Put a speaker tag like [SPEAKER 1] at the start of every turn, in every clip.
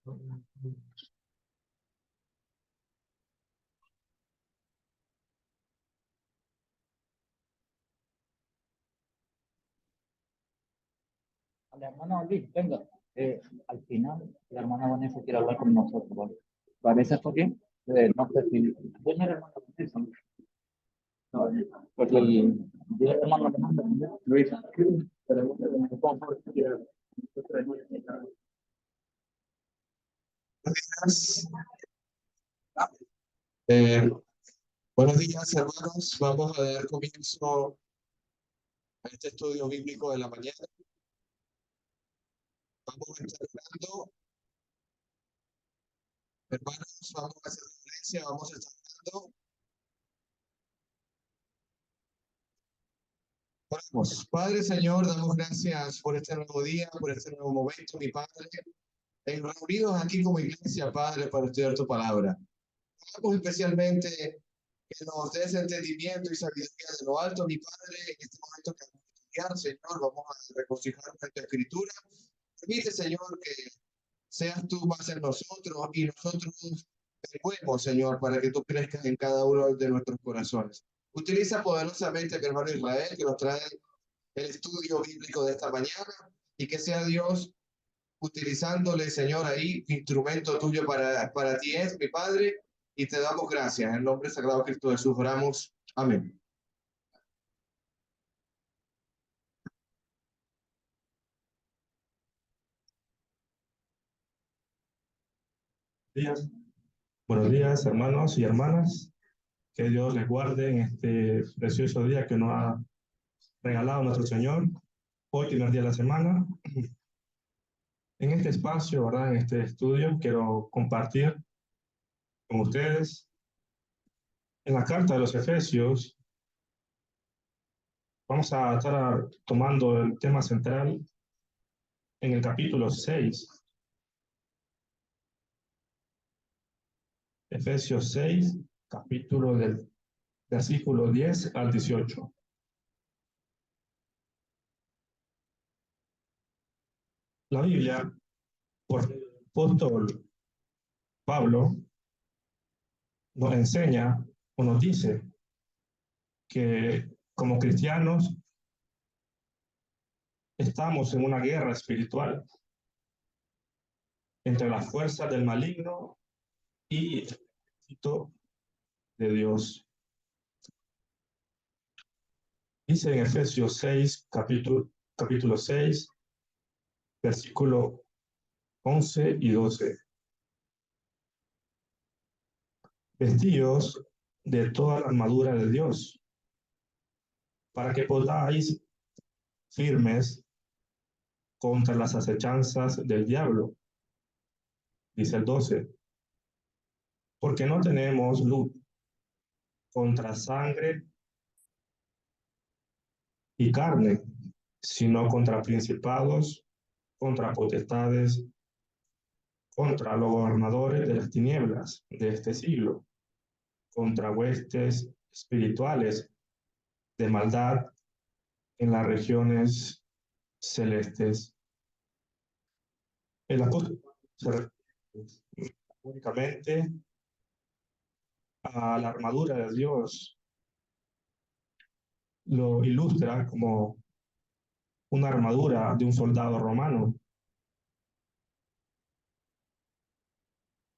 [SPEAKER 1] La hermana Luis, venga. Al final, la hermana Vanessa quiere hablar con nosotros, ¿vale? ¿Vanessa está bien? No sé si... ¿Quién es la hermana Vanessa? No, pues el hermano Luis, pero
[SPEAKER 2] Buenos Eh, buenos días, hermanos. Vamos a dar comienzo a este estudio bíblico de la mañana. Vamos a estar hablando, hermanos, vamos a hacer referencia, vamos a estar hablando. Oramos. Padre Señor, damos gracias por este nuevo día, por este nuevo momento, mi Padre. Reunidos aquí como iglesia, Padre, para estudiar tu palabra. Oramos especialmente que nos des entendimiento y sabiduría de lo alto, mi Padre, en este momento que vamos a estudiar, Señor, vamos a regocijarnos en tu escritura. Permite, Señor, que seas tú más en nosotros y nosotros te Señor, para que tú crezcas en cada uno de nuestros corazones. Utiliza poderosamente a mi hermano Israel, que nos trae el estudio bíblico de esta mañana, y que sea Dios utilizándole, Señor, ahí, instrumento tuyo para ti es, mi Padre, y te damos gracias. En el nombre sagrado de Cristo Jesús oramos. Amén.
[SPEAKER 3] Días. Buenos días, hermanos y hermanas. Que Dios les guarde en este precioso día que nos ha regalado nuestro Señor. Hoy, primer día de la semana. En este espacio, ¿verdad? En este estudio, quiero compartir con ustedes en la carta de los Efesios. Vamos a estar tomando el tema central en el capítulo 6. Efesios 6, capítulo del versículo 10 al 18. La Biblia, por el apóstol Pablo, nos enseña o nos dice que como cristianos estamos en una guerra espiritual entre las fuerzas del maligno y el ejército de Dios. Dice en Efesios 6, capítulo 6, versículo 11 y 12. Vestíos de toda la armadura de Dios, para que podáis firmes contra las acechanzas del diablo. Dice el 12. Porque no tenemos luz contra sangre y carne, sino contra principados, contra potestades, contra los gobernadores de las tinieblas de este siglo, contra huestes espirituales de maldad en las regiones celestes. El apóstol se refiere únicamente a la armadura de Dios, lo ilustra como una armadura de un soldado romano.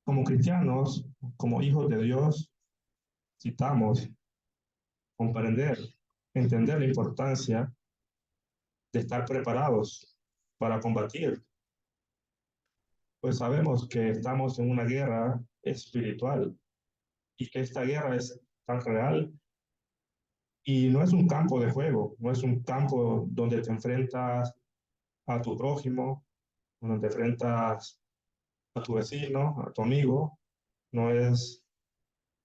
[SPEAKER 3] Como cristianos, como hijos de Dios, necesitamos comprender, entender la importancia de estar preparados para combatir, pues sabemos que estamos en una guerra espiritual y que esta guerra es tan real y no es un campo de juego, no es un campo donde te enfrentas a tu prójimo, donde te enfrentas a tu vecino, a tu amigo, no es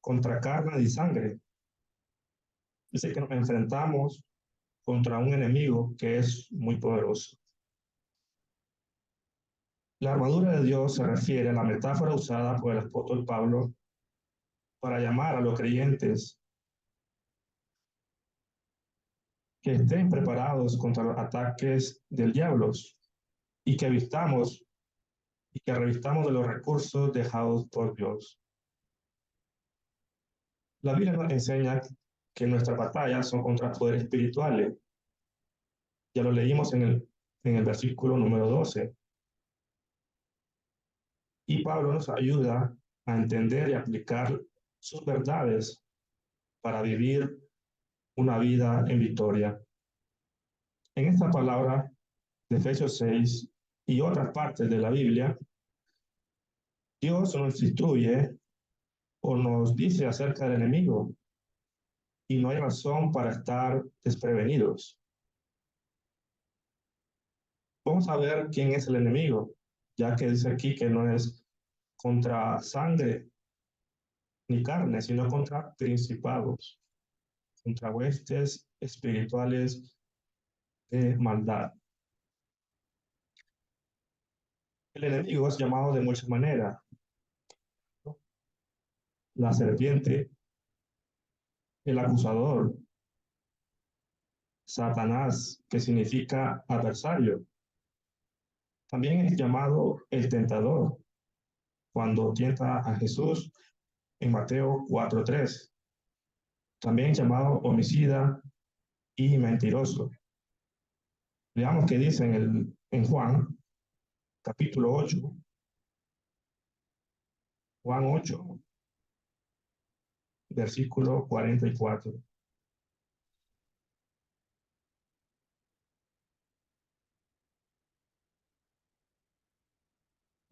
[SPEAKER 3] contra carne y sangre. Dice que nos enfrentamos contra un enemigo que es muy poderoso. La armadura de Dios se refiere a la metáfora usada por el apóstol Pablo para llamar a los creyentes que estén preparados contra los ataques del diablo y que vistamos y que revistamos de los recursos dejados por Dios. La Biblia nos enseña que nuestras batallas son contra poderes espirituales. Ya lo leímos en el versículo número 12. Y Pablo nos ayuda a entender y aplicar sus verdades para vivir una vida en victoria. En esta palabra de Efesios 6 y otras partes de la Biblia, Dios nos instruye o nos dice acerca del enemigo y no hay razón para estar desprevenidos. Vamos a ver quién es el enemigo, ya que dice aquí que no es contra sangre ni carne, sino contra principados, contra huestes espirituales de maldad. El enemigo es llamado de muchas maneras. La serpiente, el acusador, Satanás, que significa adversario. También es llamado el tentador, cuando tienta a Jesús en Mateo 4:3. También llamado homicida y mentiroso. Veamos qué dice en Juan, capítulo 8. Juan 8, versículo 44.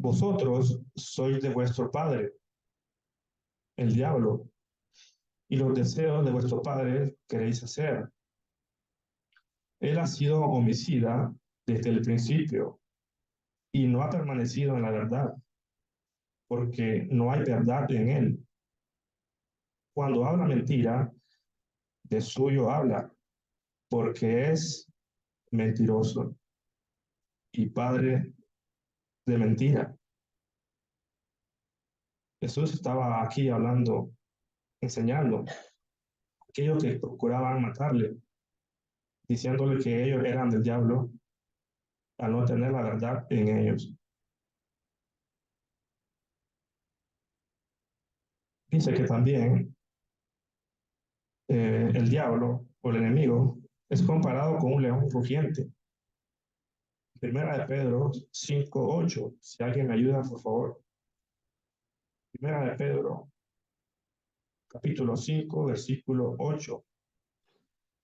[SPEAKER 3] Vosotros sois de vuestro padre, el diablo, y los deseos de vuestro padre queréis hacer. Él ha sido homicida desde el principio y no ha permanecido en la verdad, porque no hay verdad en él. Cuando habla mentira, de suyo habla, porque es mentiroso y padre de mentira. Jesús estaba aquí hablando, enseñando a aquellos que procuraban matarle, diciéndole que ellos eran del diablo al no tener la verdad en ellos. Dice que también el diablo o el enemigo es comparado con un león rugiente. Primera de Pedro 5:8. Si alguien me ayuda, por favor. Primera de Pedro, capítulo 5, versículo 8.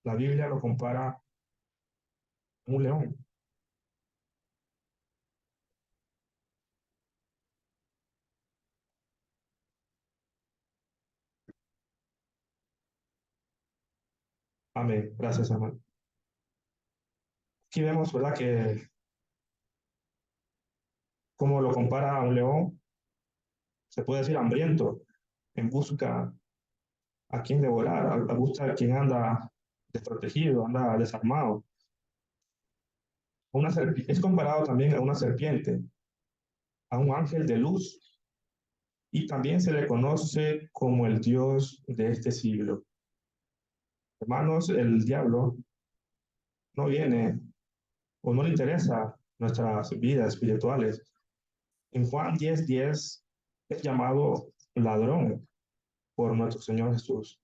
[SPEAKER 3] La Biblia lo compara con un león. Amén. Gracias, hermano. Aquí vemos, ¿verdad?, que como lo compara a un león, se puede decir hambriento, en busca a quien devorar, a busca a quien anda desprotegido, anda desarmado. Es comparado también a una serpiente, a un ángel de luz, y también se le conoce como el Dios de este siglo. Hermanos, el diablo no viene o no le interesa nuestras vidas espirituales. En Juan 10:10 es llamado ladrón por nuestro Señor Jesús.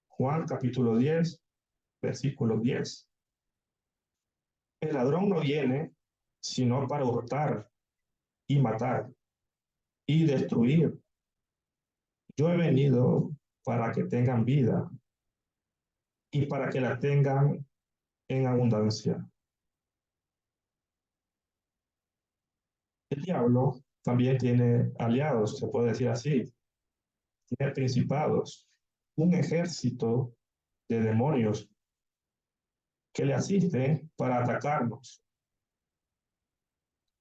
[SPEAKER 3] Juan capítulo 10, versículo 10. El ladrón no viene sino para hurtar y matar y destruir. Yo he venido para que tengan vida y para que la tengan en abundancia. El diablo también tiene aliados, se puede decir así. Tiene principados, un ejército de demonios que le asisten para atacarnos,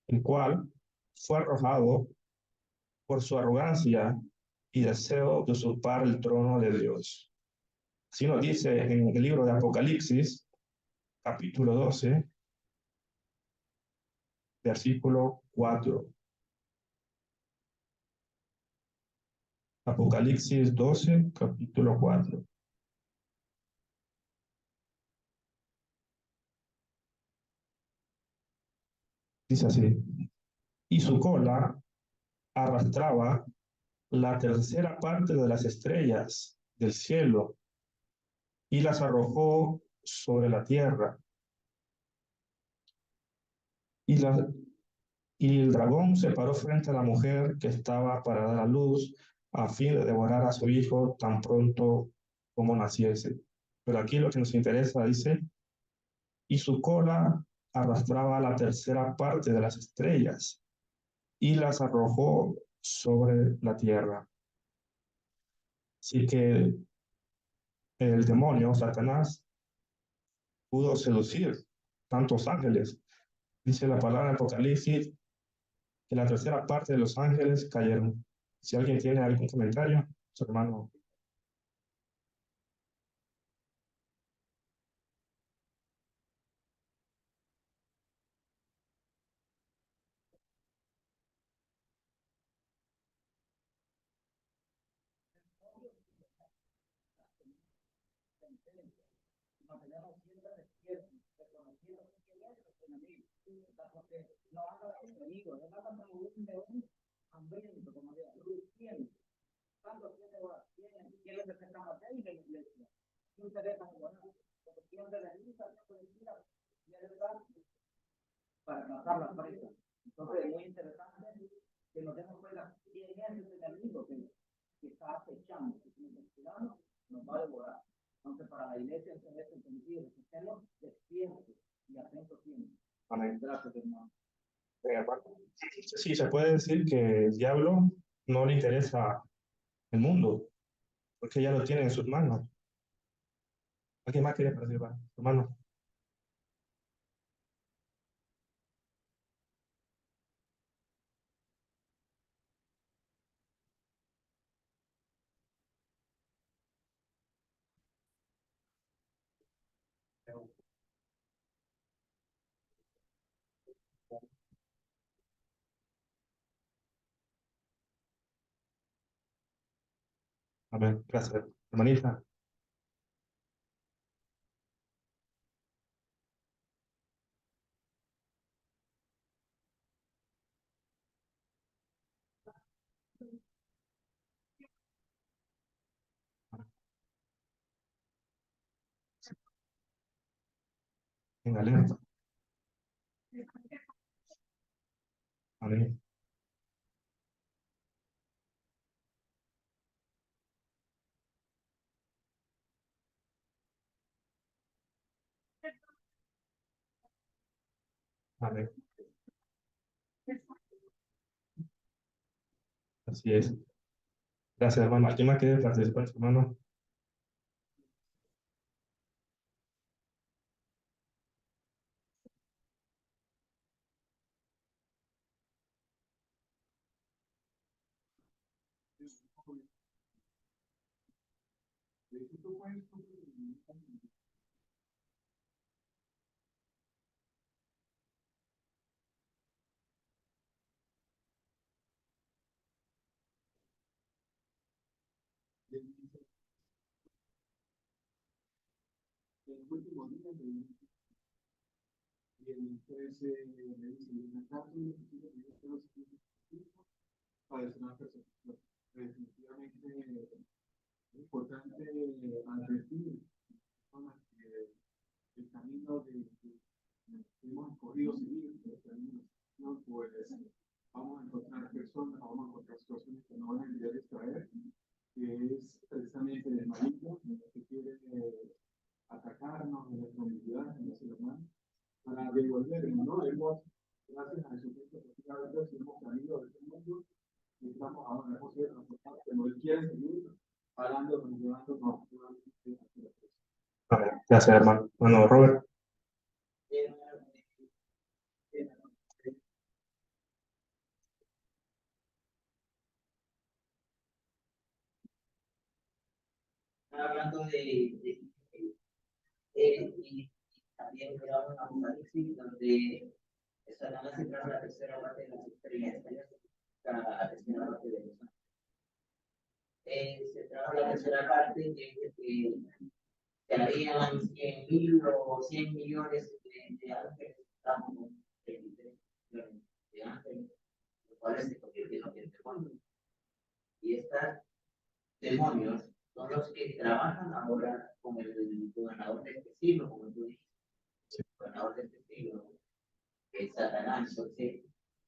[SPEAKER 3] el cual fue arrojado por su arrogancia y deseo de usurpar el trono de Dios. Así nos dice en el libro de Apocalipsis, capítulo 12, versículo 4. Apocalipsis 12, capítulo 4. Dice así: y su cola arrastraba la tercera parte de las estrellas del cielo y las arrojó sobre la tierra. Y, y el dragón se paró frente a la mujer que estaba para dar a luz a fin de devorar a su hijo tan pronto como naciese. Pero aquí lo que nos interesa dice, y su cola arrastraba la tercera parte de las estrellas y las arrojó sobre la tierra. Así que el demonio, Satanás, pudo seducir tantos ángeles. Dice la palabra en Apocalipsis que la tercera parte de los ángeles cayeron. Si alguien tiene algún comentario, su hermano.
[SPEAKER 1] Mantenernos siempre despiertos, reconociendo quién es nuestro enemigo. Porque no anda de enemigo, no anda como un león hambriento, como de luz tiene. Tanto tiene horas, tiene que se combatir en la iglesia. No interesa en orar, porque siempre de lista, siempre de tira, y es verdad, para matar las presas. Entonces es muy interesante que nos demos cuenta quién es ese enemigo que está acechando, que si nos descuidamos, nos va a devorar. Entonces, para la iglesia, en ese sentido, que estemos despiertos y atentos siempre.
[SPEAKER 3] Amén.
[SPEAKER 1] Gracias, hermano.
[SPEAKER 3] Sí, se puede decir que el diablo no le interesa el mundo, porque ya lo tiene en sus manos. ¿Alguien más quiere participar? Hermano. Amén. Gracias. Hermanita. En alerta. Amén. Amén. Así es. Gracias, hermano. ¿Alguien más quiere participar, hermano?
[SPEAKER 2] El último día y entonces me dice, en la carta para una persona. Definitivamente es importante advertir personas que el camino que hemos escogido seguir, el camino, ¿no? Pues vamos a encontrar personas, vamos a encontrar situaciones que nos van a ayudar a extraer, que es precisamente el maligno que quiere atacarnos en nuestra unidad, en nuestro hermano, para devolvernos, ¿no? Hemos, gracias a Jesucristo, prácticamente hemos salido de este mundo y estamos ahora, hemos sido transportados, pero Él quiere seguir parándonos y llevándonos a la cruz.
[SPEAKER 3] Amén. Gracias, hermano. Bueno, Robert.
[SPEAKER 4] Hablando y también creamos una apocalipsis donde Satanás se trae la tercera parte de las estrellas, la tercera parte de los ángeles. Se trae la tercera parte que habían 100.000 o 100 millones de ángeles, estamos 23 millones de ángeles, Satanás. Entonces,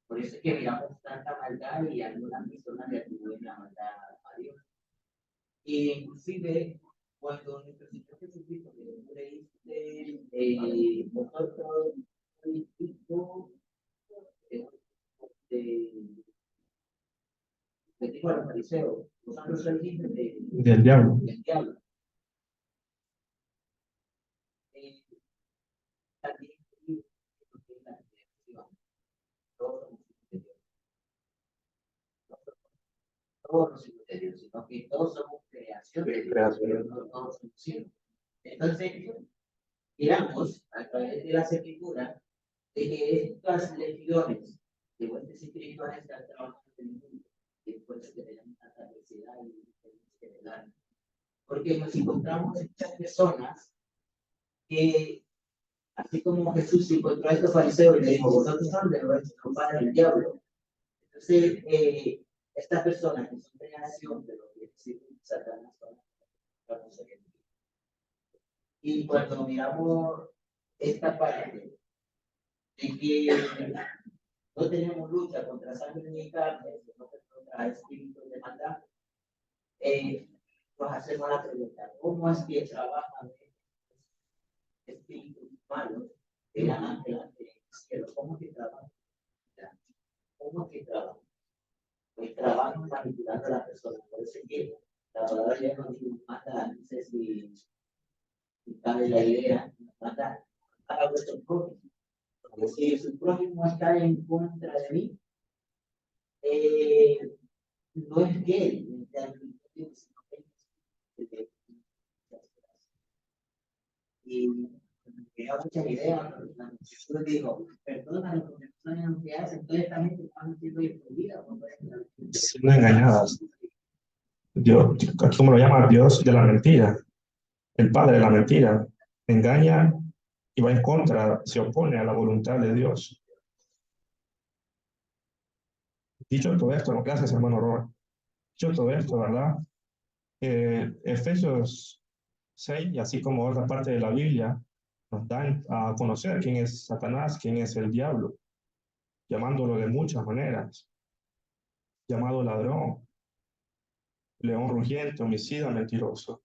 [SPEAKER 4] por eso es que miramos tanta maldad y algunas personas le atribuyen la maldad a Dios. Y inclusive, cuando nuestro Señor Jesucristo, que tú leíste, vosotros sois hijos de dijo a los fariseos, vosotros sois hijos
[SPEAKER 3] Del diablo.
[SPEAKER 4] del diablo. También digo que es la creación. Todos somos hijos de Dios. Todos los hijos de Dios, sino que todos somos creación de Dios, pero no todos somos hijos. Entonces, miramos a través de las escrituras de que estas legiones de huestes espirituales están trabajando en el mundo, después de que tenemos tanta necesidad y general. Porque nos encontramos estas personas que, así como Jesús encontró a estos fariseos y le dijo, vosotros son de nuestro padre el diablo. Entonces, estas personas que son creación de lo que existe Satanás, vamos a ver. Y cuando miramos esta parte de que no tenemos lucha contra sangre ni carne, sino contra espíritus de maldad, nos hacemos la pregunta, ¿cómo es que trabajan espíritus malos que ganan delante del cielo? ¿Cómo que trabajan? ¿Cómo que trabajan? Pues trabajan manipulando a la persona. Por eso es que la palabra ya nos mata, no sé si cabe la idea, nos mata a vuestro prójimo. Porque si su prójimo está en contra de mí, no es que él, sino que y me da muchas ideas, yo digo, perdóname porque no saben lo que hacen, toda esta gente está siendo influida
[SPEAKER 3] Siendo engañadas. Dios, aquí como lo llama Dios de la mentira, el padre de la mentira, engaña y va en contra, se opone a la voluntad de Dios. Dicho todo esto, gracias hermano Robert. Dicho todo esto, ¿verdad? Efesios 6, y así como otra parte de la Biblia, nos dan a conocer quién es Satanás, quién es el diablo, llamándolo de muchas maneras, llamado ladrón, león rugiente, homicida, mentiroso.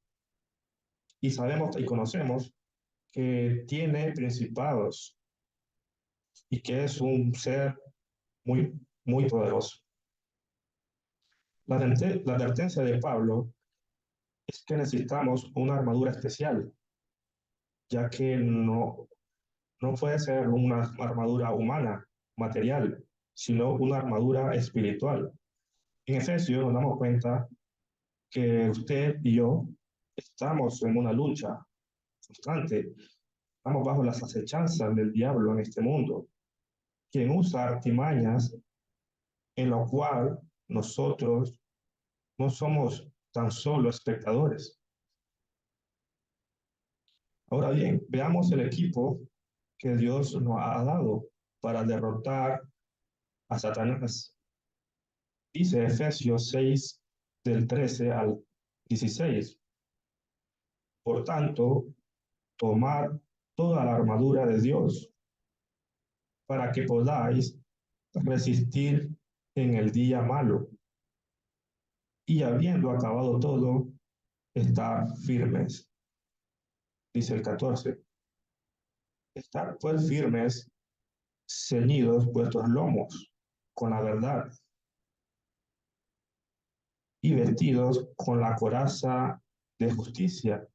[SPEAKER 3] Y sabemos y conocemos que tiene principados y que es un ser muy, muy poderoso. La advertencia de Pablo es que necesitamos una armadura especial, ya que no puede ser una armadura humana, material, sino una armadura espiritual. En Efesios nos damos cuenta que usted y yo estamos en una lucha constante, estamos bajo las acechanzas del diablo en este mundo, quien usa artimañas en lo cual nosotros no somos tan solo espectadores. Ahora bien, veamos el equipo que Dios nos ha dado para derrotar a Satanás. Dice Efesios 6, del 13 al 16. Por tanto, tomad toda la armadura de Dios para que podáis resistir en el día malo. Y habiendo acabado todo, estar firmes. Dice el 14. Estar pues firmes, ceñidos vuestros lomos con la verdad y vestidos con la coraza de justicia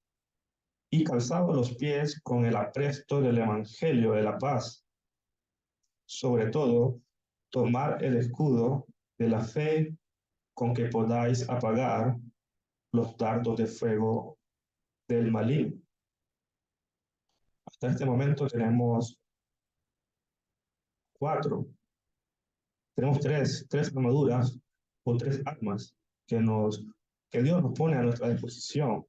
[SPEAKER 3] y calzados los pies con el apresto del evangelio de la paz. Sobre todo, tomar el escudo de la fe con que podáis apagar los dardos de fuego del maligno. Hasta este momento tenemos tres armaduras o tres armas que Dios nos pone a nuestra disposición,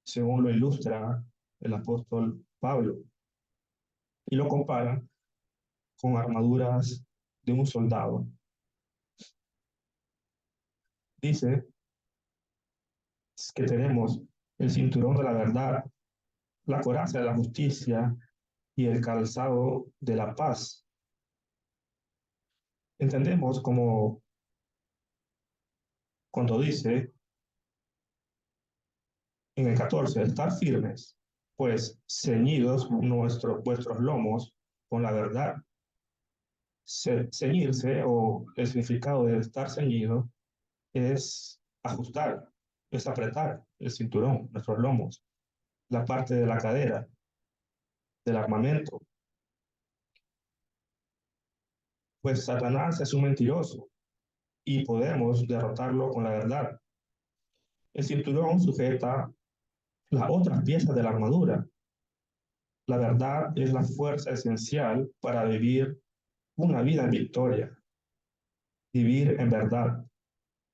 [SPEAKER 3] según lo ilustra el apóstol Pablo, y lo compara con armaduras de un soldado. Dice que tenemos el cinturón de la verdad, la coraza de la justicia y el calzado de la paz. Entendemos como cuando dice en el 14, estar firmes, pues ceñidos vuestros lomos con la verdad. Ceñirse o el significado de estar ceñido es ajustar, es apretar el cinturón, nuestros lomos, la parte de la cadera, del armamento. Pues Satanás es un mentiroso y podemos derrotarlo con la verdad. El cinturón sujeta las otras piezas de la armadura. La verdad es la fuerza esencial para vivir una vida en victoria, vivir en verdad,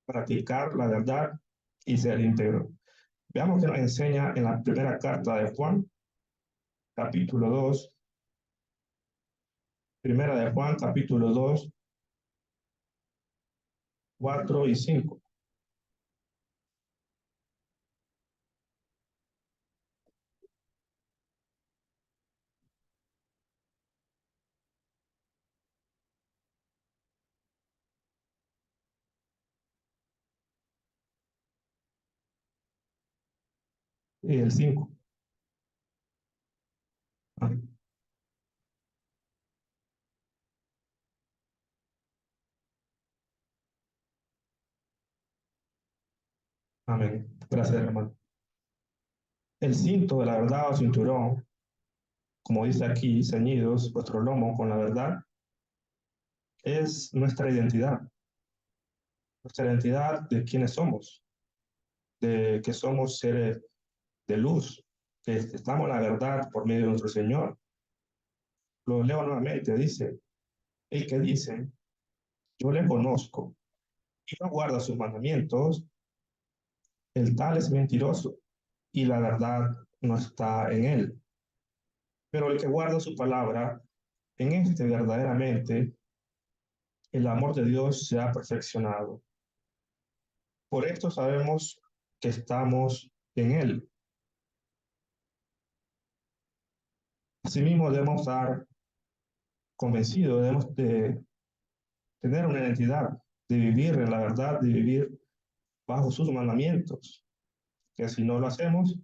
[SPEAKER 3] practicar la verdad y ser íntegro. Veamos que nos enseña en la primera carta de Juan, capítulo 2, primera de Juan, capítulo 2, 4 y 5. Y el 5. Amén. Gracias, hermano. El cinto de la verdad o cinturón, como dice aquí, ceñidos vuestro lomo con la verdad, es nuestra identidad de quiénes somos, de que somos seres de luz, que estamos en la verdad por medio de nuestro Señor. Lo leo nuevamente, dice, el que dice, yo le conozco y no guarda sus mandamientos, el tal es mentiroso y la verdad no está en él. Pero el que guarda su palabra, en este verdaderamente el amor de Dios se ha perfeccionado. Por esto sabemos que estamos en él. Asimismo, debemos estar convencidos, debemos de tener una identidad, de vivir en la verdad, de vivir bajo sus mandamientos, que si no lo hacemos,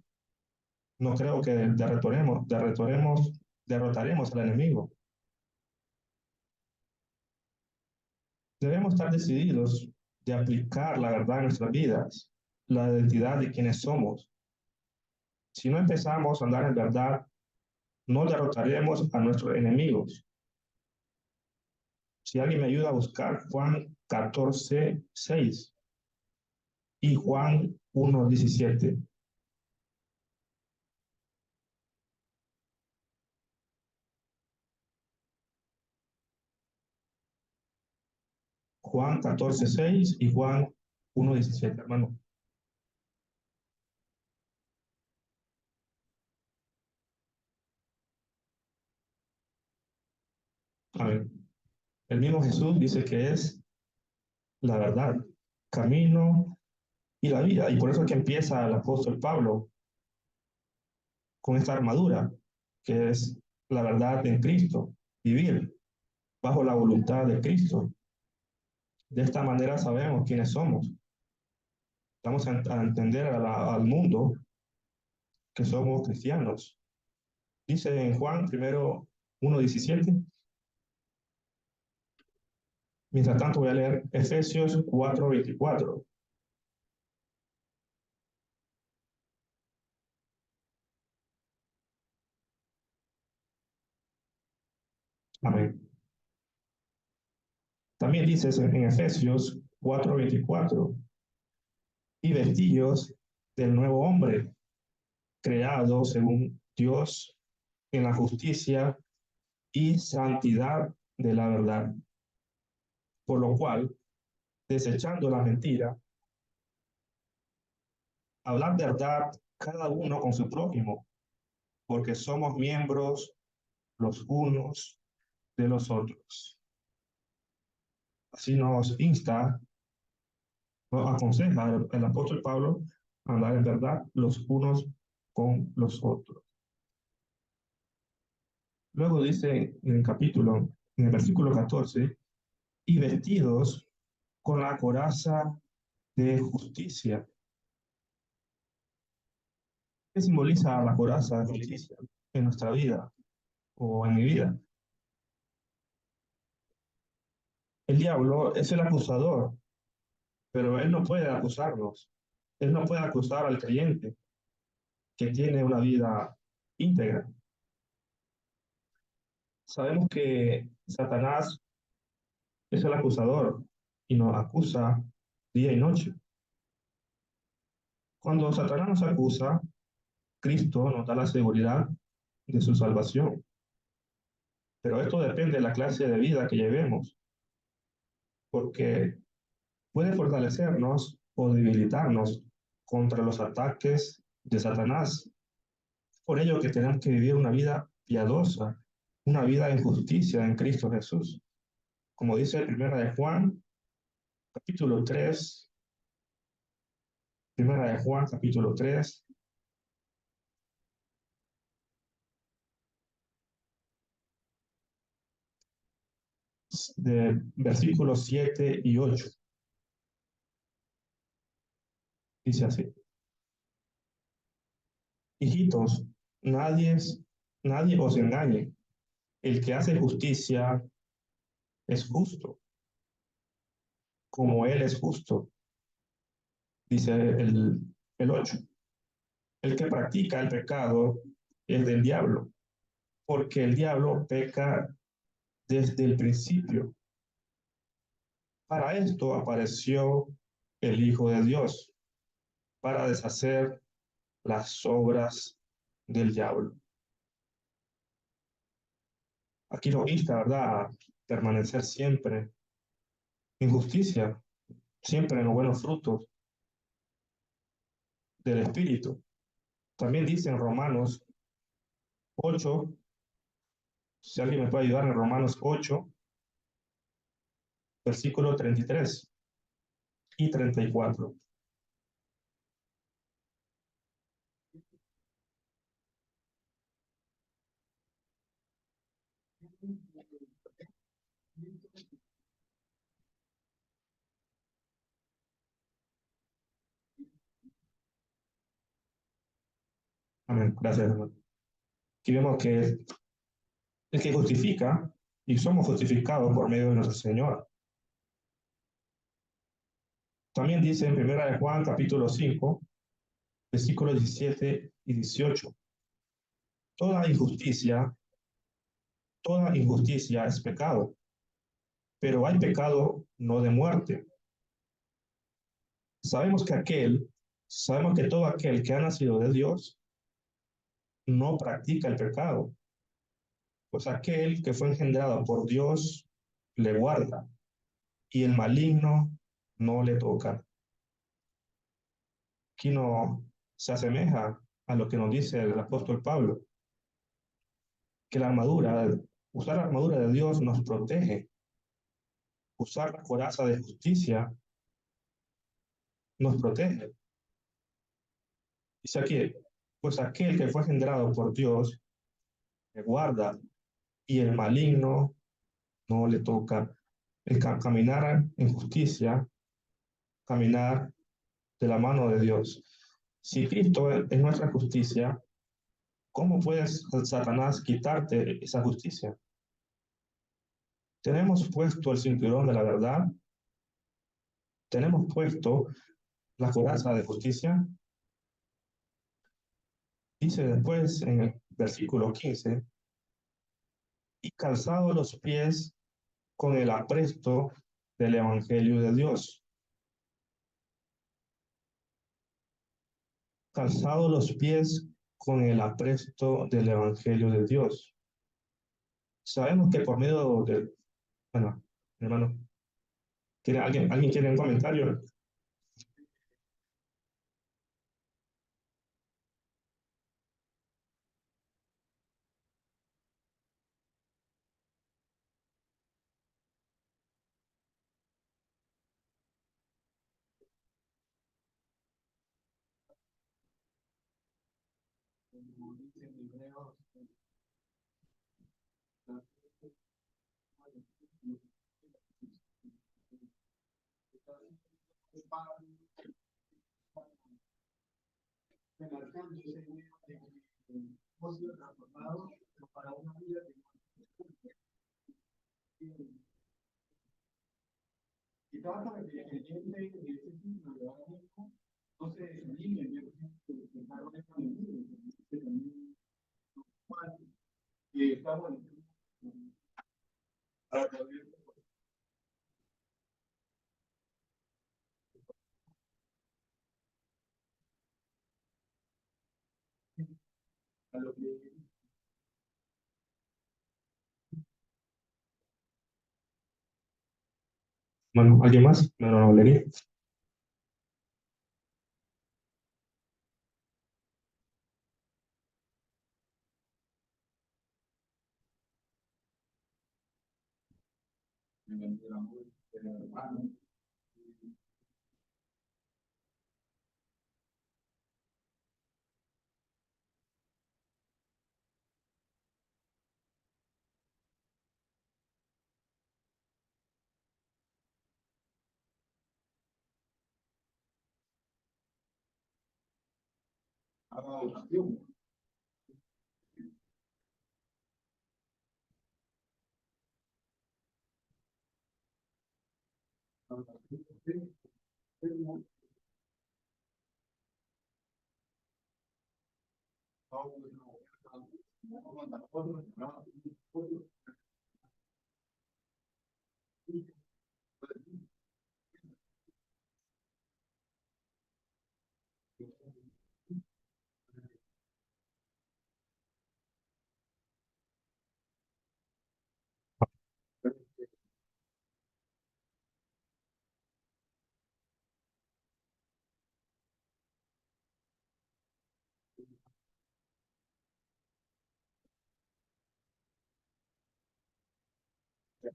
[SPEAKER 3] no creo que derrotaremos al enemigo. Debemos estar decididos de aplicar la verdad en nuestras vidas, la identidad de quienes somos. Si no empezamos a andar en verdad, no derrotaremos a nuestros enemigos. Si alguien me ayuda a buscar Juan 14, 6 y Juan 1, 17. Juan 14, 6 y Juan 1, 17, hermano. A ver, el mismo Jesús dice que es la verdad, camino y la vida. Y por eso es que empieza el apóstol Pablo con esta armadura, que es la verdad en Cristo, vivir bajo la voluntad de Cristo. De esta manera sabemos quiénes somos. Vamos a entender al mundo que somos cristianos. Dice en Juan primero 1:17. Mientras tanto voy a leer Efesios 4:24. Amén. También dice en Efesios 4:24, y vestíos del nuevo hombre, creado según Dios en la justicia y santidad de la verdad. Por lo cual, desechando la mentira, hablad verdad cada uno con su prójimo, porque somos miembros los unos de los otros. Así nos insta, nos aconseja el apóstol Pablo a hablar en verdad los unos con los otros. Luego dice en el versículo 14, y vestidos con la coraza de justicia. ¿Qué simboliza la coraza de justicia en nuestra vida o en mi vida? El diablo es el acusador, pero él no puede acusarnos. Él no puede acusar al creyente que tiene una vida íntegra. Sabemos que Satanás es el acusador y nos acusa día y noche. Cuando Satanás nos acusa, Cristo nos da la seguridad de su salvación. Pero esto depende de la clase de vida que llevemos, porque puede fortalecernos o debilitarnos contra los ataques de Satanás. Por ello que tenemos que vivir una vida piadosa, una vida en justicia en Cristo Jesús. Como dice Primera de Juan, capítulo 3, Primera de Juan, capítulo 3, de versículos 7 y 8. Dice así: Hijitos, nadie os engañe. El que hace justicia es justo, como Él es justo. Dice el 8. El que practica el pecado es del diablo, porque el diablo peca desde el principio. Para esto apareció el Hijo de Dios, para deshacer las obras del diablo. Aquí nos insta, ¿verdad?, a permanecer siempre en justicia, siempre en los buenos frutos del Espíritu. También dice en Romanos 8, si alguien me puede ayudar, en Romanos 8, versículo 33 y 34. Amén. Gracias, hermano. Aquí vemos que el que justifica, y somos justificados por medio de nuestro Señor. También dice en Primera de Juan, capítulo 5, versículos 17 y 18. Toda injusticia es pecado, pero hay pecado no de muerte. Sabemos sabemos que todo aquel que ha nacido de Dios no practica el pecado, pues aquel que fue engendrado por Dios le guarda y el maligno no le toca. Aquí no se asemeja a lo que nos dice el apóstol Pablo, que usar la armadura de Dios nos protege, usar la coraza de justicia nos protege. Dice aquí, pues aquel que fue engendrado por Dios le guarda y el maligno no le toca. El caminar en justicia, caminar de la mano de Dios. Si Cristo es nuestra justicia, ¿cómo puede Satanás quitarte esa justicia? Tenemos puesto el cinturón de la verdad, tenemos puesto la coraza de justicia. Dice después en el versículo 15, y calzado los pies con el apresto del Evangelio de Dios. Calzado los pies con el apresto del Evangelio de Dios. Sabemos que por medio del... Bueno, hermano, ¿alguien quiere un comentario? Bueno, ¿alguien más? Me lo leería.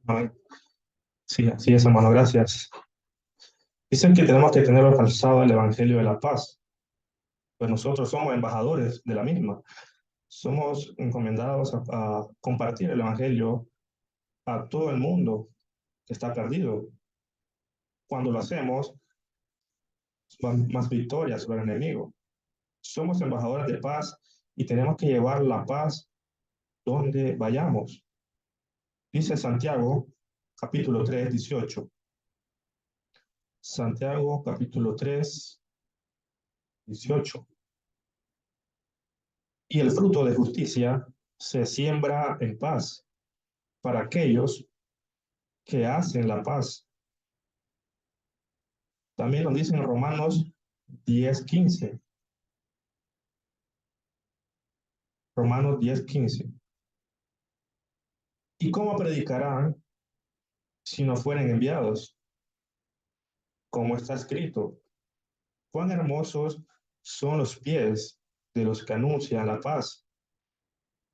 [SPEAKER 3] Amén. Sí, así es, hermano, gracias. Dicen que tenemos que tener alzado el Evangelio de la paz, pues nosotros somos embajadores de la misma. Somos encomendados a compartir el Evangelio a todo el mundo que está perdido. Cuando lo hacemos, más victorias sobre el enemigo. Somos embajadores de paz y tenemos que llevar la paz donde vayamos. Dice Santiago, capítulo 3, 18. Santiago, capítulo 3, 18. Y el fruto de justicia se siembra en paz para aquellos que hacen la paz. También nos dice en Romanos 10, 15. Romanos 10, 15. ¿Y cómo predicarán si no fueren enviados? Como está escrito, cuán hermosos son los pies de los que anuncian la paz,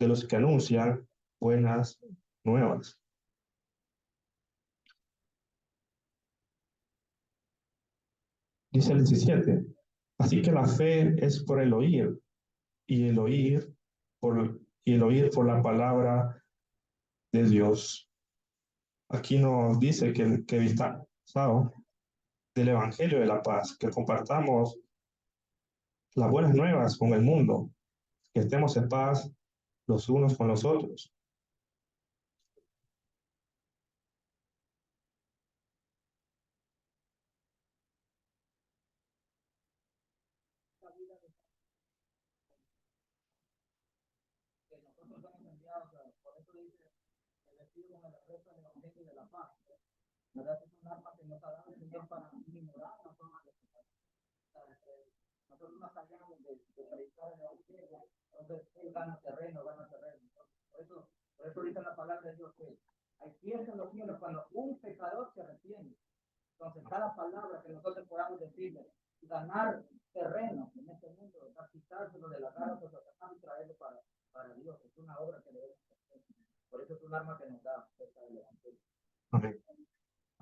[SPEAKER 3] de los que anuncian buenas nuevas. Dice el 17. Así que la fe es por el oír, y el oír por la palabra de Dios. Aquí nos dice que vistamos del Evangelio de la paz, que compartamos las buenas nuevas con el mundo, que estemos en paz los unos con los otros.
[SPEAKER 1] Que nosotros somos enviados, por eso dice, el vestido con el resto del evangelio de la paz. ¿Verdad? Es un arma que nos ha dado el Señor para ignorar la forma de pensar. Nosotros nos salgamos de predicar el evangelio, entonces él gana terreno, gana terreno. Por eso dice la palabra de Dios que hay fiesta en los cielos cuando un pecador se arrepiente. Entonces, cada palabra que nosotros podamos decirle, ganar terreno en este mundo, quitárselo de la cara de Satanás y traerlo para Dios, es una obra que debemos hacer. Por eso es un arma que nos da el evangelio.
[SPEAKER 3] Amén.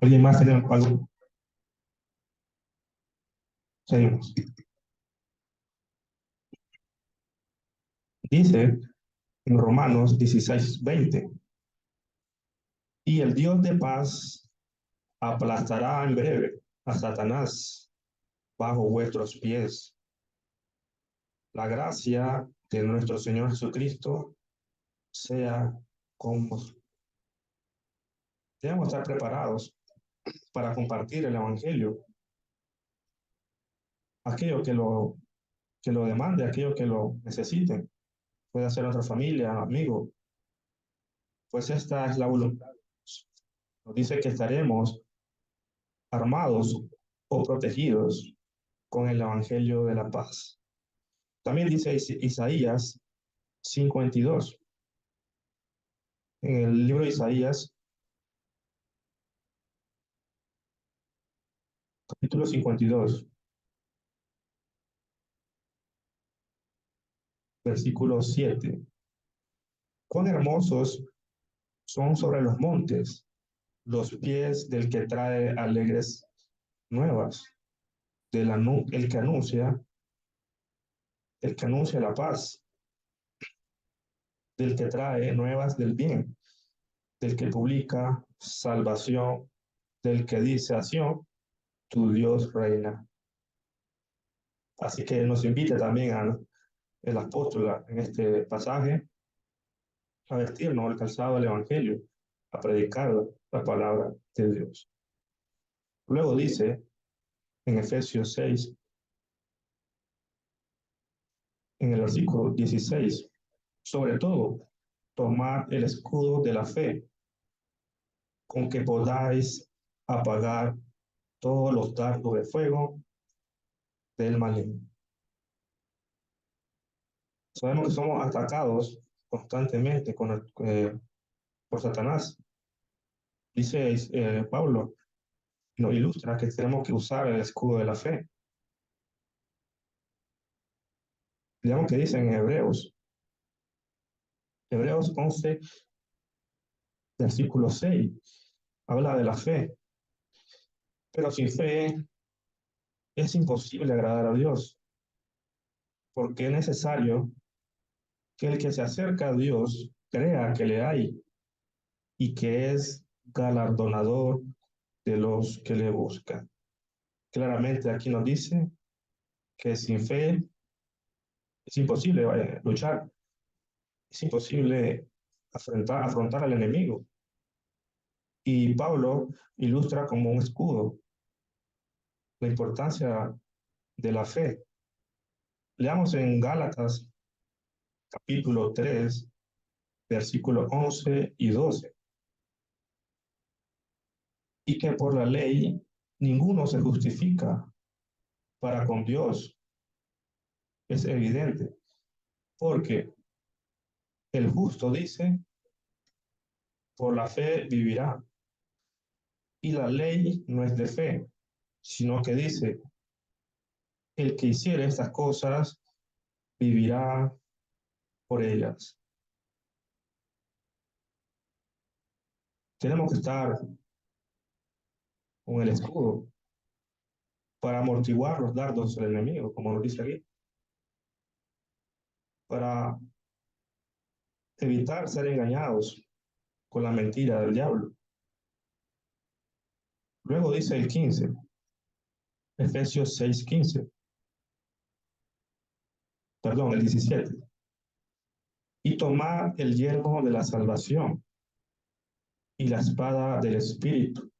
[SPEAKER 3] ¿Alguien más tiene algo? Seguimos. Dice en Romanos 16, 20. Y el Dios de paz aplastará en breve a Satanás bajo vuestros pies. La gracia de nuestro Señor Jesucristo sea con vosotros. Debemos estar preparados para compartir el Evangelio. Aquello que lo demande, aquello que lo necesiten. Puede ser nuestra familia, amigo. Pues esta es la voluntad. Nos dice que estaremos armados o protegidos con el Evangelio de la paz. También dice Isaías 52. En el libro de Isaías, capítulo 52, versículo 7. Cuán hermosos son sobre los montes los pies del que trae alegres nuevas, el que anuncia la paz, del que trae nuevas del bien, del que publica salvación, del que dice a Sión, tu Dios reina. Así que nos invita también el apóstol en este pasaje a vestirnos el calzado del Evangelio, a predicar la palabra de Dios. Luego dice en Efesios 6, en el versículo 16, sobre todo, tomad el escudo de la fe, con que podáis apagar todos los dardos de fuego del maligno. Sabemos que somos atacados constantemente por Satanás. Dice Pablo, nos ilustra que tenemos que usar el escudo de la fe. Digamos que dice en Hebreos 11, versículo 6, habla de la fe. Pero sin fe es imposible agradar a Dios, porque es necesario que el que se acerca a Dios crea que le hay y que es galardonador de los que le buscan. Claramente aquí nos dice que sin fe es imposible luchar, es imposible afrontar al enemigo. Y Pablo ilustra como un escudo la importancia de la fe. Leamos en Gálatas capítulo 3, versículos 11 y 12. Y que por la ley ninguno se justifica para con Dios. Es evidente, porque el justo dice, por la fe vivirá. Y la ley no es de fe, sino que dice, el que hiciere estas cosas vivirá por ellas. Tenemos que estar con el escudo para amortiguar los dardos del enemigo, como nos dice aquí, para evitar ser engañados con la mentira del diablo. Luego dice el 15, Efesios 6:15, perdón, el 17. Y tomad el yelmo de la salvación y la espada del Espíritu,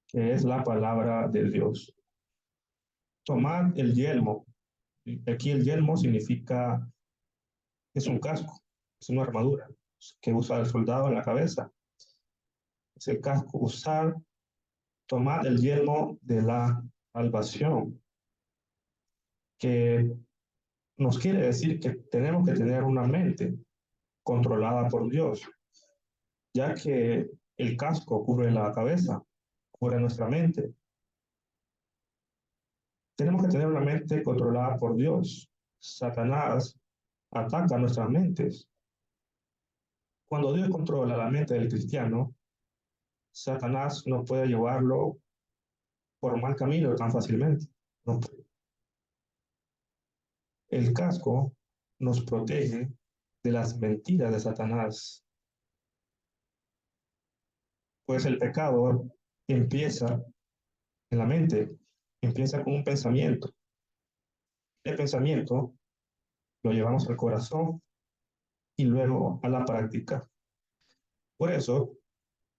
[SPEAKER 3] que es la palabra de Dios. Tomad el yelmo. Aquí el yelmo significa, es un casco, es una armadura que usa el soldado en la cabeza. Es el casco. Tomad el yelmo de la salvación, que nos quiere decir que tenemos que tener una mente controlada por Dios, ya que el casco cubre la cabeza, cubre nuestra mente. Tenemos que tener una mente controlada por Dios. Satanás ataca nuestras mentes. Cuando Dios controla la mente del cristiano, Satanás no puede llevarlo por mal camino tan fácilmente. No puede. El casco nos protege de las mentiras de Satanás, pues el pecado empieza en la mente, empieza con un pensamiento. El pensamiento lo llevamos al corazón y luego a la práctica. Por eso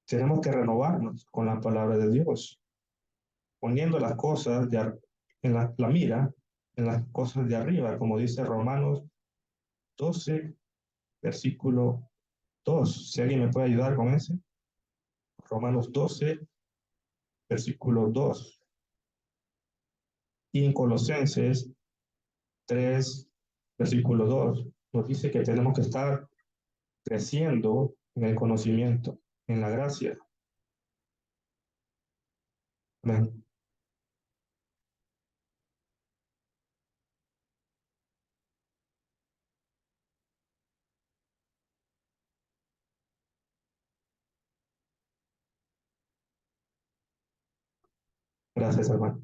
[SPEAKER 3] tenemos que renovarnos con la palabra de Dios, poniendo las cosas en la mira en las cosas de arriba, como dice Romanos 12, versículo 2. Si alguien me puede ayudar con ese. Romanos 12, versículo 2. Y en Colosenses 3, versículo 2, nos dice que tenemos que estar creciendo en el conocimiento, en la gracia. Amén. Gracias, hermano.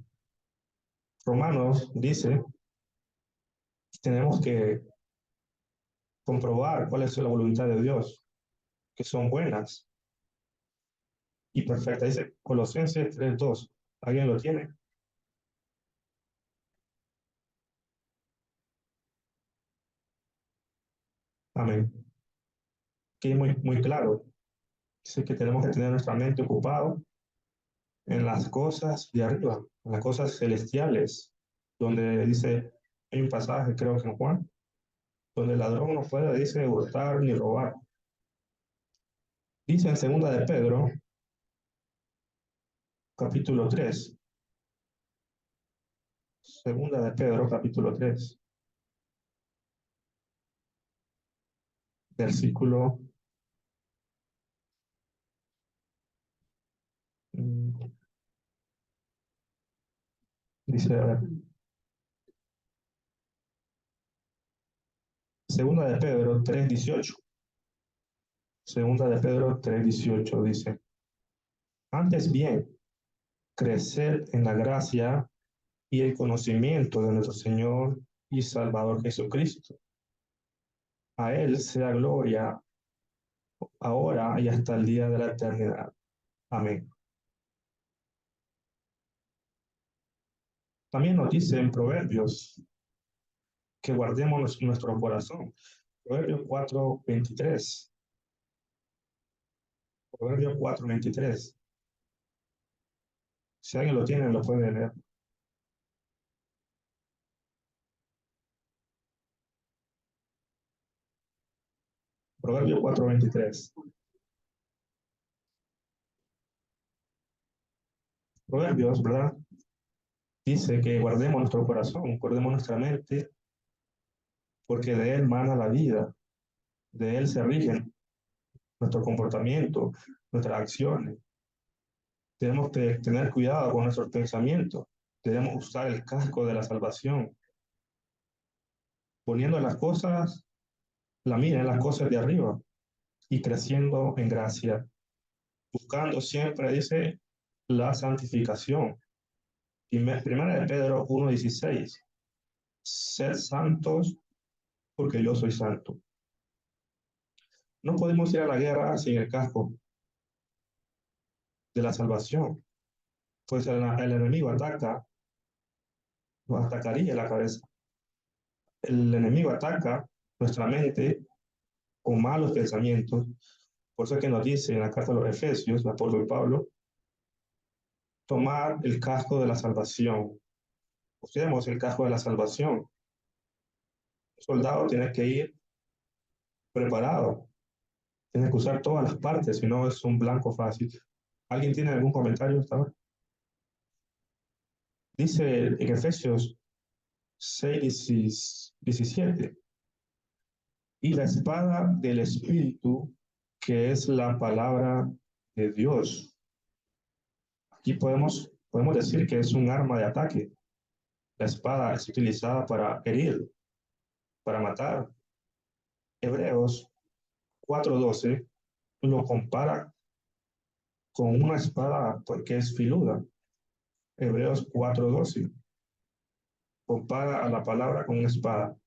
[SPEAKER 3] Romanos dice que tenemos que comprobar cuál es la voluntad de Dios, que son buenas y perfectas. Dice Colosenses 3:2. ¿Alguien lo tiene? Amén. Que es muy claro. Dice que tenemos que tener nuestra mente ocupada en las cosas de arriba, en las cosas celestiales, donde dice, hay un pasaje, creo que en Juan, donde el ladrón no puede, dice, hurtar ni robar. Dice en segunda de Pedro, capítulo 3, segunda de Pedro, capítulo 3, versículo, mm, dice, a ver, segunda de Pedro 3:18, segunda de Pedro 3:18 dice, antes bien, crecer en la gracia y el conocimiento de nuestro Señor y Salvador Jesucristo. A Él sea gloria ahora y hasta el día de la eternidad. Amén. También nos dice en Proverbios que guardemos nuestro corazón. Proverbios 4:23. Proverbios 4:23. Si alguien lo tiene, lo puede leer. Proverbios 4:23. Proverbios, ¿verdad? Dice que guardemos nuestro corazón, guardemos nuestra mente, porque de él mana la vida, de él se rigen nuestro comportamiento, nuestras acciones. Tenemos que tener cuidado con nuestros pensamientos. Debemos usar el casco de la salvación, poniendo las cosas, la mira en las cosas de arriba y creciendo en gracia, buscando siempre, dice, la santificación. Primera de Pedro 1:16, sed santos porque yo soy santo. No podemos ir a la guerra sin el casco de la salvación, pues el enemigo ataca, nos atacaría la cabeza. El enemigo ataca nuestra mente con malos pensamientos. Por eso es que nos dice en la carta a los Efesios, el apóstol Pablo, tomar el casco de la salvación. Usemos el casco de la salvación. El soldado tiene que ir preparado, tiene que usar todas las partes, si no es un blanco fácil. ¿Alguien tiene algún comentario hasta ahora? Dice en Efesios 6:17, y la espada del Espíritu, que es la palabra de Dios. Aquí podemos decir que es un arma de ataque. La espada es utilizada para herir, para matar. Hebreos 4:12 lo compara con una espada porque es filuda. Hebreos 4:12 compara a la palabra con una espada.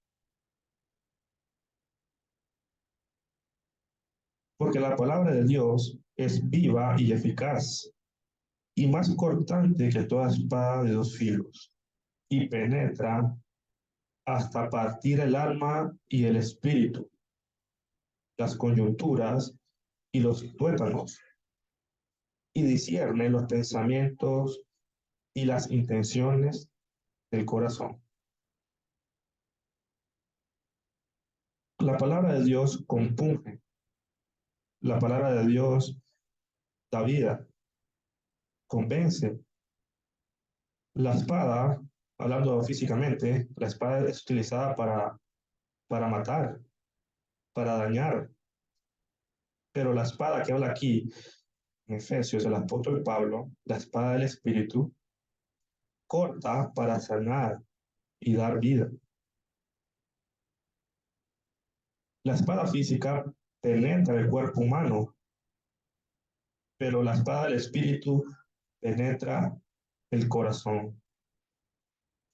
[SPEAKER 3] Porque la palabra de Dios es viva y eficaz y más cortante que toda espada de dos filos, y penetra hasta partir el alma y el espíritu, las coyunturas y los tuétanos, y discierne los pensamientos y las intenciones del corazón. La palabra de Dios compunge, la palabra de Dios da vida, convence. La espada, hablando físicamente, la espada es utilizada para matar, para dañar, pero la espada que habla aquí en Efesios, el apóstol Pablo, la espada del Espíritu, corta para sanar y dar vida. La espada física penetra el cuerpo humano, pero la espada del Espíritu penetra el corazón.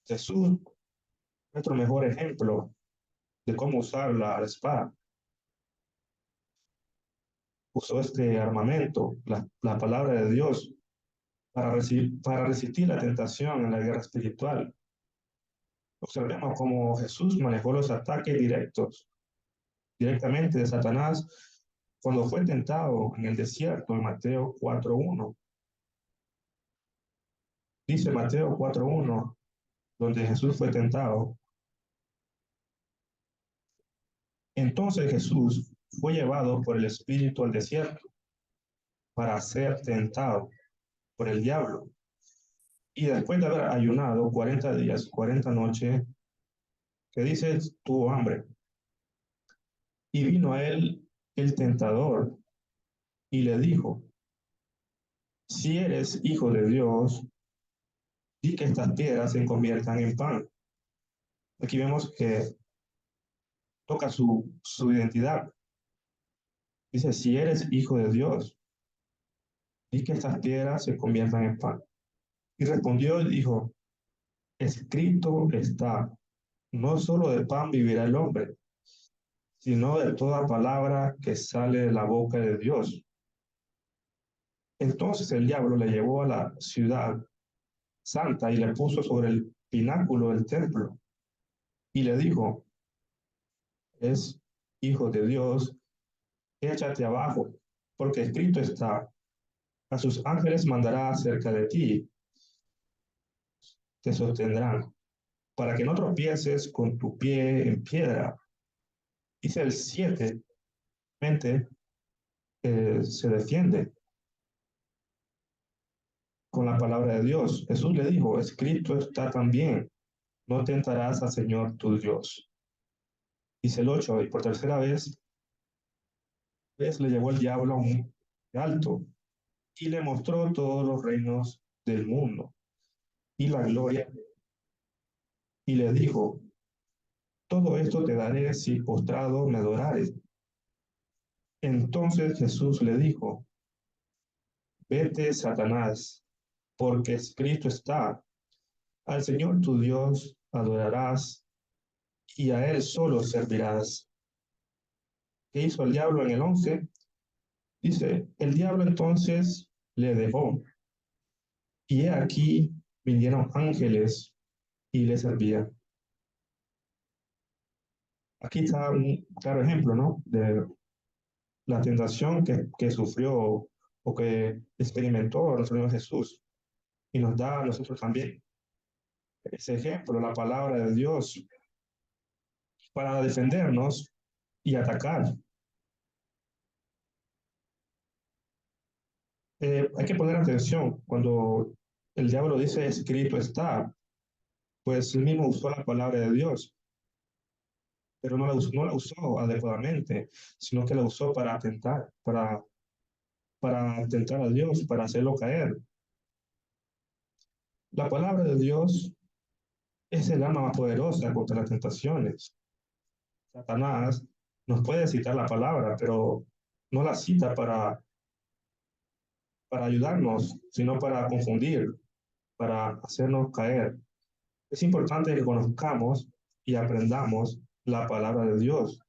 [SPEAKER 3] Jesús es nuestro mejor ejemplo de cómo usar la espada. Usó este armamento, la palabra de Dios, para resistir la tentación en la guerra espiritual. Observemos cómo Jesús manejó los ataques directamente de Satanás cuando fue tentado en el desierto en Mateo 4:1. Dice Mateo 4:1, donde Jesús fue tentado. Entonces Jesús fue llevado por el Espíritu al desierto para ser tentado por el diablo. Y después de haber ayunado 40 días, 40 noches, que dice, tuvo hambre. Y vino a él el tentador y le dijo, si eres hijo de Dios, di que estas piedras se conviertan en pan. Aquí vemos que toca su identidad. Dice, si eres hijo de Dios, di que estas piedras se conviertan en pan. Y respondió y dijo, escrito está, no solo de pan vivirá el hombre, sino de toda palabra que sale de la boca de Dios. Entonces el diablo le llevó a la ciudad santa y le puso sobre el pináculo del templo y le dijo, es hijo de Dios, échate abajo, porque escrito está, a sus ángeles mandará acerca de ti, te sostendrán, para que no tropieces con tu pie en piedra. Dice el 7, mente se defiende con la palabra de Dios. Jesús le dijo, escrito está también, no tentarás al Señor tu Dios. Dice el 8, y por tercera vez le llevó el diablo a un alto y le mostró todos los reinos del mundo y la gloria, y le dijo, todo esto te daré si postrado me adorares. Entonces Jesús le dijo, vete, Satanás, porque escrito está, al Señor tu Dios adorarás y a Él solo servirás. ¿Qué hizo el diablo en el 11? Dice, el diablo entonces le dejó, y he aquí vinieron ángeles y le servían. Aquí está un claro ejemplo, ¿no? De la tentación que sufrió o que experimentó nuestro Señor Jesús y nos da a nosotros también ese ejemplo, la palabra de Dios, para defendernos y atacar. Hay que poner atención cuando el diablo dice escrito está, pues él mismo usó la palabra de Dios, pero no la usó adecuadamente, sino que la usó para atentar, para atentar a Dios, para hacerlo caer. La palabra de Dios es el arma más poderosa contra las tentaciones. Satanás nos puede citar la palabra, pero no la cita para ayudarnos, sino para confundir, para hacernos caer. Es importante que conozcamos y aprendamos la palabra de Dios.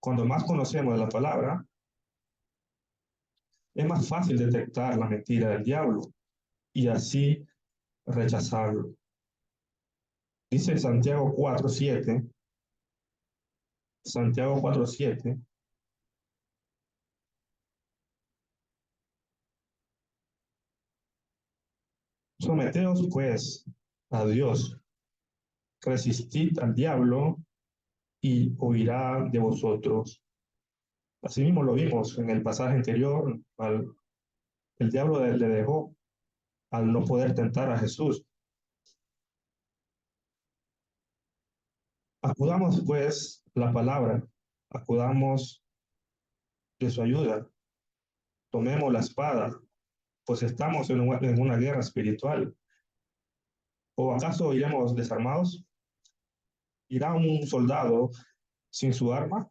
[SPEAKER 3] Cuando más conocemos de la palabra, es más fácil detectar la mentira del diablo. y así rechazarlo. Dice Santiago 4:7, Santiago 4:7, someteos pues a Dios, resistid al diablo y huirá de vosotros. Asimismo lo vimos en el pasaje anterior, el diablo le dejó al no poder tentar a Jesús. Acudamos pues la palabra, acudamos de su ayuda, tomemos la espada, pues estamos en una guerra espiritual. ¿O acaso iremos desarmados? ¿Irá un soldado sin su arma?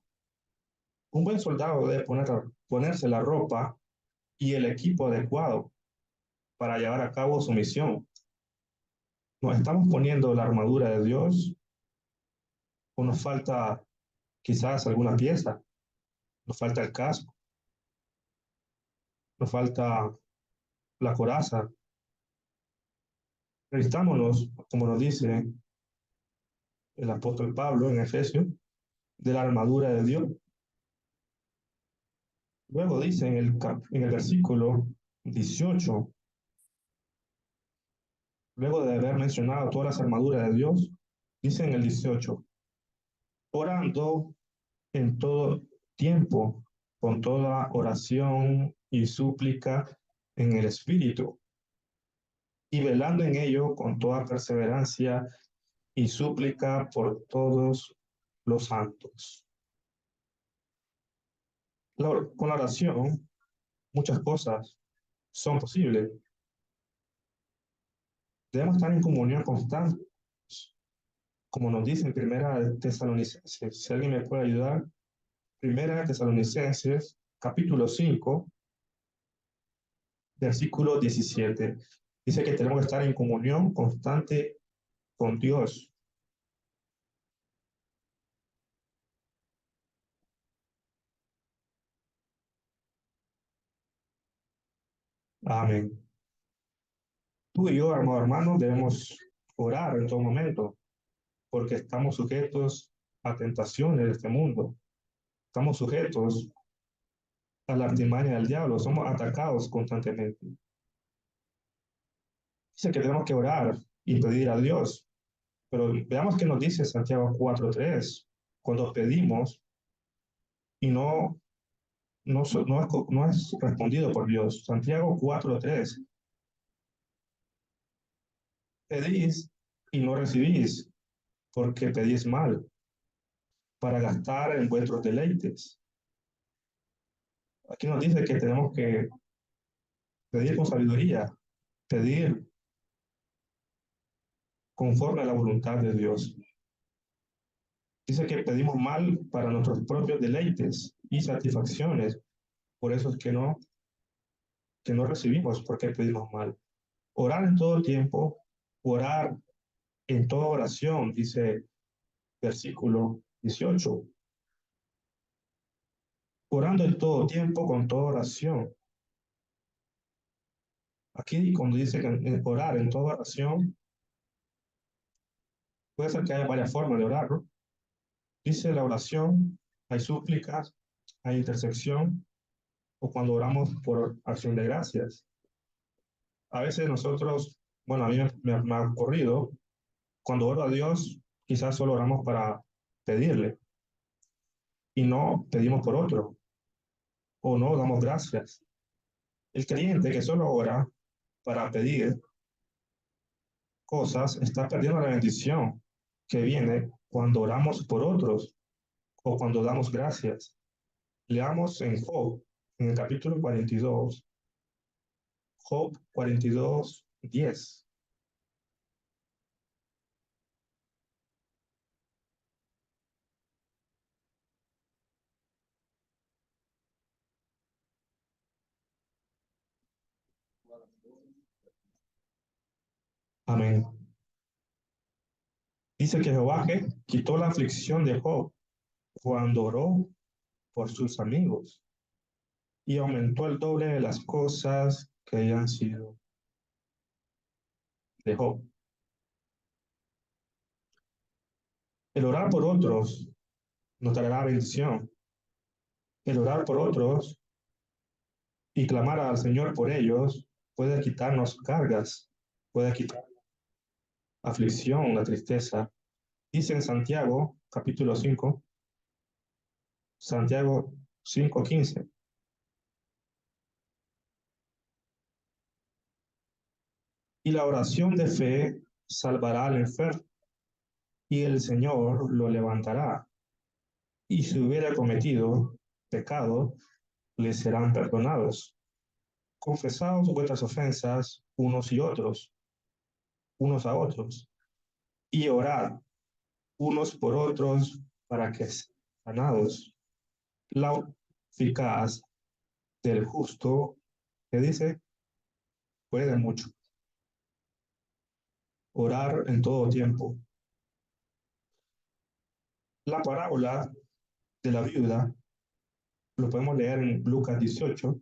[SPEAKER 3] Un buen soldado debe ponerse la ropa y el equipo adecuado para llevar a cabo su misión. ¿Nos estamos poniendo la armadura de Dios o nos falta quizás alguna pieza? Nos falta el casco, nos falta la coraza. Necesitámonos, como nos dice el apóstol Pablo en Efesios, de la armadura de Dios. Luego dice en el versículo 18, luego de haber mencionado todas las armaduras de Dios, dice en el 18, orando en todo tiempo, con toda oración y súplica en el Espíritu, y velando en ello con toda perseverancia y súplica por todos los santos. Con la oración, muchas cosas son posibles. Debemos estar en comunión constante, como nos dice en Primera de Tesalonicenses. Si alguien me puede ayudar, Primera de Tesalonicenses, capítulo 5, versículo 17. Dice que tenemos que estar en comunión constante con Dios. Amén. Tú y yo, amado hermano, debemos orar en todo momento, porque estamos sujetos a tentaciones de este mundo. Estamos sujetos a la artimaña del diablo, somos atacados constantemente. Dice que tenemos que orar y pedir a Dios, pero veamos qué nos dice Santiago 4:3, cuando pedimos y no es respondido por Dios. Santiago 4:3, pedís y no recibís, porque pedís mal, para gastar en vuestros deleites. Aquí nos dice que tenemos que pedir con sabiduría, pedir conforme a la voluntad de Dios. Dice que pedimos mal para nuestros propios deleites y satisfacciones. Por eso es que no recibimos, porque pedimos mal. Orar en todo tiempo, orar en toda oración, dice versículo 18. Orando en todo tiempo, con toda oración. Aquí cuando dice que orar en toda oración, puede ser que haya varias formas de orar, ¿no? Dice la oración, hay súplicas, hay intersección, o cuando oramos por acción de gracias. A veces nosotros, bueno, a mí me ha ocurrido, cuando oro a Dios, quizás solo oramos para pedirle y no pedimos por otro, o no damos gracias. El creyente que solo ora para pedir cosas está perdiendo la bendición que viene cuando oramos por otros o cuando damos gracias. Leamos en Job, en el capítulo 42, Job 42:10. Amén. Dice que Jehová quitó la aflicción de Job cuando oró por sus amigos y aumentó el doble de las cosas que hayan sido. de Job. El orar por otros nos traerá bendición. El orar por otros y clamar al Señor por ellos puede quitarnos cargas, puede quitar aflicción, la tristeza. Dice en Santiago, capítulo 5, Santiago 5:15. Y la oración de fe salvará al enfermo, y el Señor lo levantará. Y si hubiera cometido pecado, le serán perdonados. Confesaos vuestras ofensas unos y otros, unos a otros, y orad unos por otros para que sean sanados. La eficaz del justo, que dice, puede mucho. Orar en todo tiempo. La parábola de la viuda, lo podemos leer en Lucas 18,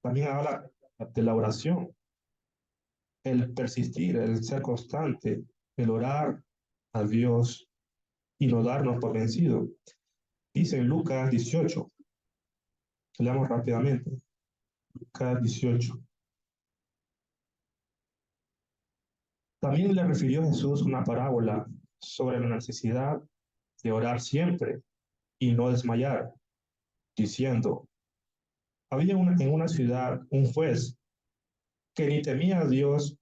[SPEAKER 3] también habla de la oración, el persistir, el ser constante, el orar a Dios y no darnos por vencido. Dice en Lucas 18, leamos rápidamente, Lucas 18. También le refirió Jesús una parábola sobre la necesidad de orar siempre y no desmayar, diciendo, había en una ciudad un juez que ni temía a Dios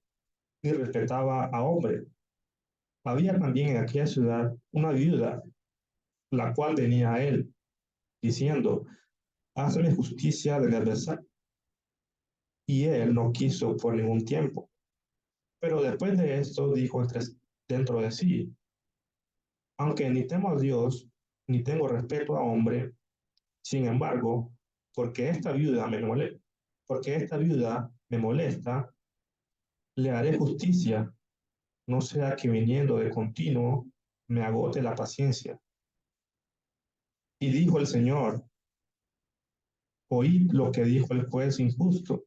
[SPEAKER 3] ni respetaba a hombre. Había también en aquella ciudad una viuda, la cual venía a él, diciendo, hazme justicia de mi adversario. Y él no quiso por ningún tiempo. Pero después de esto dijo dentro de sí, aunque ni temo a Dios, ni tengo respeto a hombre, sin embargo, porque esta viuda me molesta, le haré justicia, no sea que viniendo de continuo me agote la paciencia. Y dijo el Señor, oíd lo que dijo el juez injusto.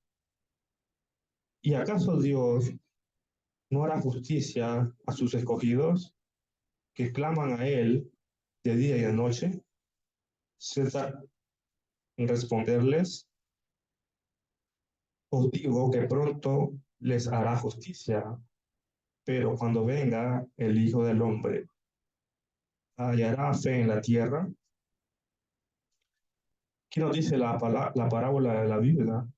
[SPEAKER 3] ¿Y acaso Dios no hará justicia a sus escogidos que claman a Él de día y de noche? ¿Cesa en responderles? Os digo que pronto les hará justicia, pero cuando venga el Hijo del Hombre, ¿hallará fe en la tierra? ¿Qué nos dice la parábola de la viuda?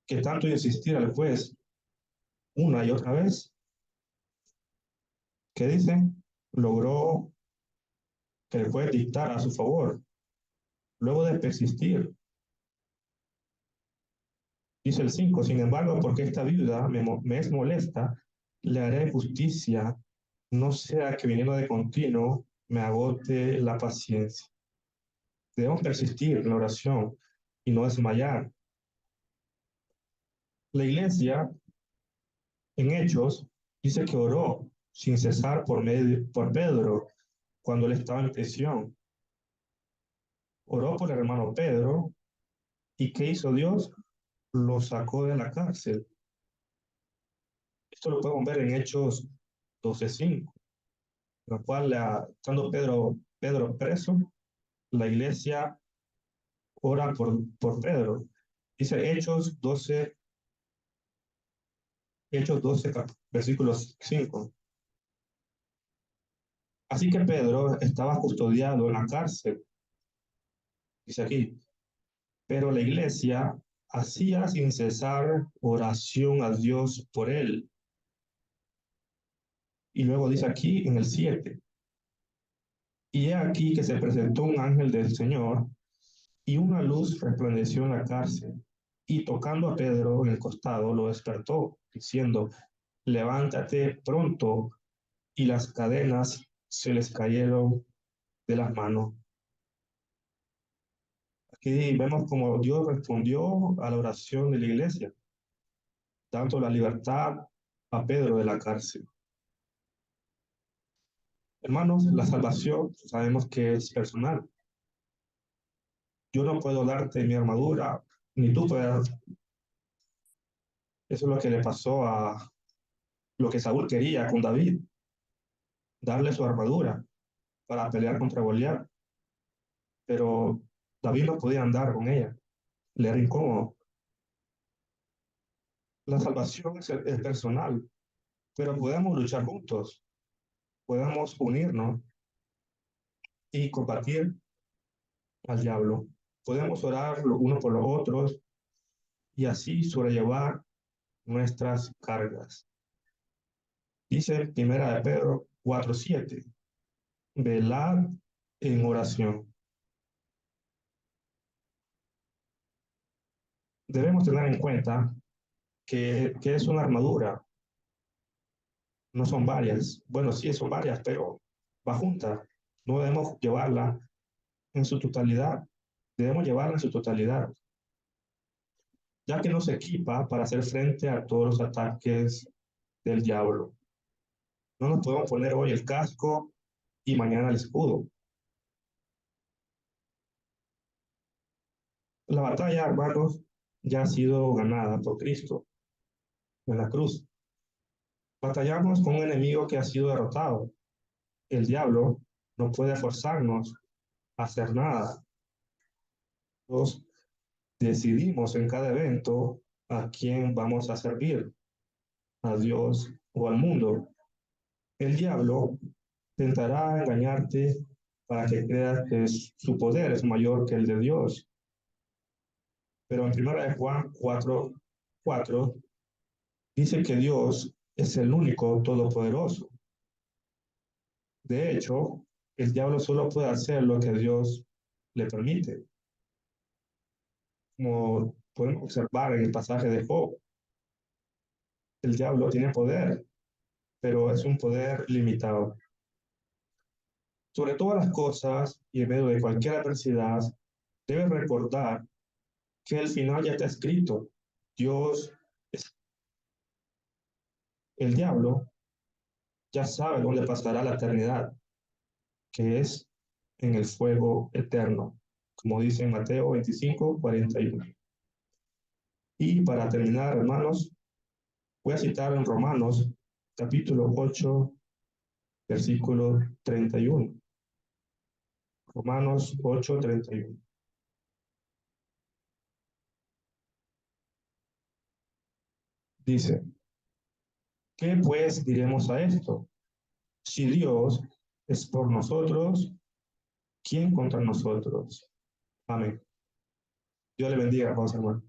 [SPEAKER 3] Que tanto insistir al juez una y otra vez, ¿qué dice? Logró que el juez dictara a su favor. Luego de persistir, dice el 5, sin embargo, porque esta viuda me es molesta, le haré justicia, no sea que viniendo de continuo me agote la paciencia. Debemos persistir en la oración y no desmayar. La iglesia, en Hechos, dice que oró sin cesar por Pedro cuando él estaba en prisión. Oró por el hermano Pedro, ¿y qué hizo Dios? Lo sacó de la cárcel. Esto lo podemos ver en Hechos 12:5, en la cual, estando Pedro preso, la iglesia ora por Pedro. Dice Hechos 12, versículos 5. Así que Pedro estaba custodiado en la cárcel, dice aquí, pero la iglesia hacía sin cesar oración a Dios por él. Y luego dice aquí en el 7, y he aquí que se presentó un ángel del Señor y una luz resplandeció en la cárcel, y tocando a Pedro en el costado lo despertó, diciendo, levántate pronto, y las cadenas se les cayeron de las manos. Aquí vemos como Dios respondió a la oración de la iglesia, dando la libertad a Pedro de la cárcel. Hermanos, la salvación sabemos que es personal. Yo no puedo darte mi armadura, ni tú puedes. Eso es lo que le pasó a lo que Saúl quería con David, darle su armadura para pelear contra Goliat, pero David no podía andar con ella, le era incómodo. La salvación es personal, pero podemos luchar juntos, podemos unirnos y combatir al diablo. Podemos orar los unos por los otros y así sobrellevar nuestras cargas. Dice Primera de Pedro 4:7, velad en oración. Debemos tener en cuenta que es una armadura, no son varias. Bueno, sí son varias, pero va junta. No debemos llevarla en su totalidad, debemos llevarla en su totalidad, ya que nos equipa para hacer frente a todos los ataques del diablo. No nos podemos poner hoy el casco y mañana el escudo. La batalla, hermanos, ya ha sido ganada por Cristo en la cruz. Batallamos con un enemigo que ha sido derrotado. El diablo no puede forzarnos a hacer nada. Nosotros decidimos en cada evento a quién vamos a servir, a Dios o al mundo. El diablo intentará engañarte para que creas que su poder es mayor que el de Dios. Pero en 1 Juan 4:4 dice que Dios es el único todopoderoso. De hecho, el diablo solo puede hacer lo que Dios le permite. Como podemos observar en el pasaje de Job, el diablo tiene poder, pero es un poder limitado. Sobre todas las cosas y en medio de cualquier adversidad, debes recordar que el final ya está escrito. Dios, el diablo, ya sabe dónde pasará la eternidad, que es en el fuego eterno, como dice en Mateo 25:41. Y para terminar, hermanos, voy a citar en Romanos capítulo 8, versículo 31. Romanos 8:31. Dice, ¿qué pues diremos a esto? Si Dios es por nosotros, ¿quién contra nosotros? Amén. Dios le bendiga, hermanos.